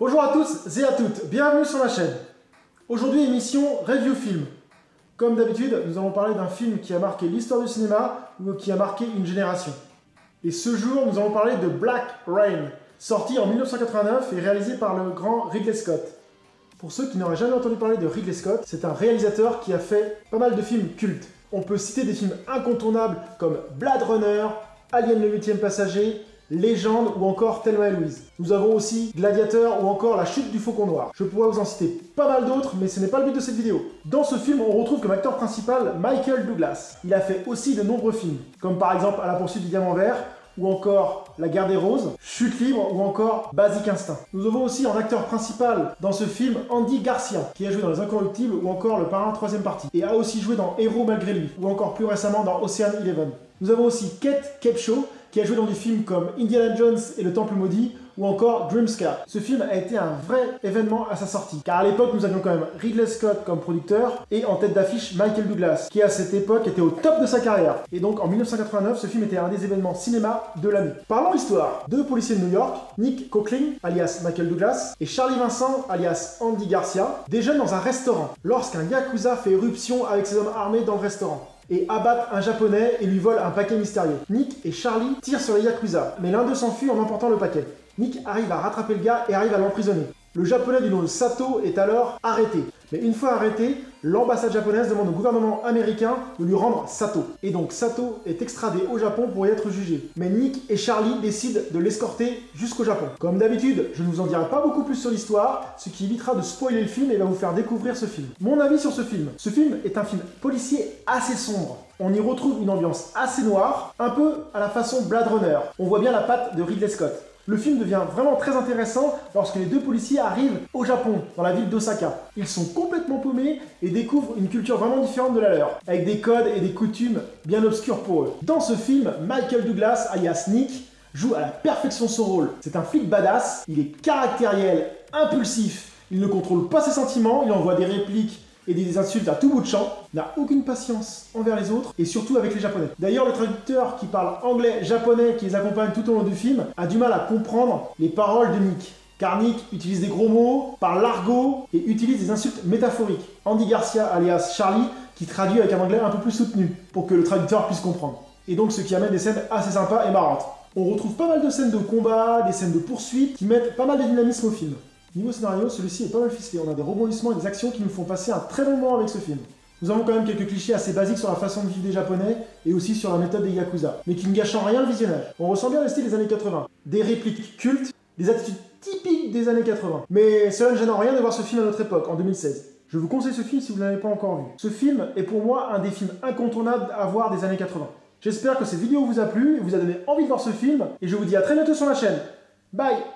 Bonjour à tous et à toutes, bienvenue sur ma chaîne. Aujourd'hui, émission Review Film. Comme d'habitude, nous allons parler d'un film qui a marqué l'histoire du cinéma ou qui a marqué une génération. Et ce jour, nous allons parler de Black Rain, sorti en 1989 et réalisé par le grand Ridley Scott. Pour ceux qui n'auraient jamais entendu parler de Ridley Scott, c'est un réalisateur qui a fait pas mal de films cultes. On peut citer des films incontournables comme Blade Runner, Alien le 8e passager, Légende ou encore Thelma et Louise. Nous avons aussi Gladiateur ou encore La chute du faucon noir. Je pourrais vous en citer pas mal d'autres, mais ce n'est pas le but de cette vidéo. Dans ce film, on retrouve comme acteur principal Michael Douglas. Il a fait aussi de nombreux films, comme par exemple À la poursuite du diamant vert, ou encore La guerre des roses, Chute libre ou encore Basic Instinct. Nous avons aussi en acteur principal dans ce film Andy Garcia, qui a joué dans Les Incorruptibles ou encore Le Parrain 3e partie, et a aussi joué dans Héros malgré lui, ou encore plus récemment dans Ocean Eleven. Nous avons aussi Kate Capshaw, qui a joué dans des films comme Indiana Jones et le Temple maudit, ou encore Dreamscar. Ce film a été un vrai événement à sa sortie, car à l'époque nous avions quand même Ridley Scott comme producteur, et en tête d'affiche Michael Douglas, qui à cette époque était au top de sa carrière. Et donc en 1989, ce film était un des événements cinéma de l'année. Parlons histoire. Deux policiers de New York, Nick Cockling, alias Michael Douglas, et Charlie Vincent, alias Andy Garcia, déjeunent dans un restaurant, lorsqu'un yakuza fait éruption avec ses hommes armés dans le restaurant et abattent un japonais et lui volent un paquet mystérieux. Nick et Charlie tirent sur les yakuza, mais l'un d'eux s'enfuit en emportant le paquet. Nick arrive à rattraper le gars et arrive à l'emprisonner. Le japonais du nom de Sato est alors arrêté. Mais une fois arrêté, l'ambassade japonaise demande au gouvernement américain de lui rendre Sato. Et donc Sato est extradé au Japon pour y être jugé. Mais Nick et Charlie décident de l'escorter jusqu'au Japon. Comme d'habitude, je ne vous en dirai pas beaucoup plus sur l'histoire, ce qui évitera de spoiler le film et va vous faire découvrir ce film. Mon avis sur ce film. Ce film est un film policier assez sombre. On y retrouve une ambiance assez noire, un peu à la façon Blade Runner. On voit bien la patte de Ridley Scott. Le film devient vraiment très intéressant lorsque les deux policiers arrivent au Japon, dans la ville d'Osaka. Ils sont complètement paumés et découvrent une culture vraiment différente de la leur, avec des codes et des coutumes bien obscurs pour eux. Dans ce film, Michael Douglas, alias Nick, joue à la perfection son rôle. C'est un flic badass, il est caractériel, impulsif, il ne contrôle pas ses sentiments, il envoie des répliques et des insultes à tout bout de champ, n'a aucune patience envers les autres et surtout avec les Japonais. D'ailleurs, le traducteur qui parle anglais-japonais qui les accompagne tout au long du film a du mal à comprendre les paroles de Nick. Car Nick utilise des gros mots, parle l'argot et utilise des insultes métaphoriques. Andy Garcia, alias Charlie, qui traduit avec un anglais un peu plus soutenu pour que le traducteur puisse comprendre. Et donc ce qui amène des scènes assez sympas et marrantes. On retrouve pas mal de scènes de combat, des scènes de poursuite qui mettent pas mal de dynamisme au film. Niveau scénario, celui-ci est pas mal ficelé, on a des rebondissements et des actions qui nous font passer un très bon moment avec ce film. Nous avons quand même quelques clichés assez basiques sur la façon de vivre des Japonais et aussi sur la méthode des Yakuza, mais qui ne gâchent en rien le visionnage. On ressent bien le style des années 80, des répliques cultes, des attitudes typiques des années 80. Mais cela ne gêne en rien de voir ce film à notre époque, en 2016. Je vous conseille ce film si vous ne l'avez pas encore vu. Ce film est pour moi un des films incontournables à voir des années 80. J'espère que cette vidéo vous a plu et vous a donné envie de voir ce film, et je vous dis à très bientôt sur ma chaîne. Bye!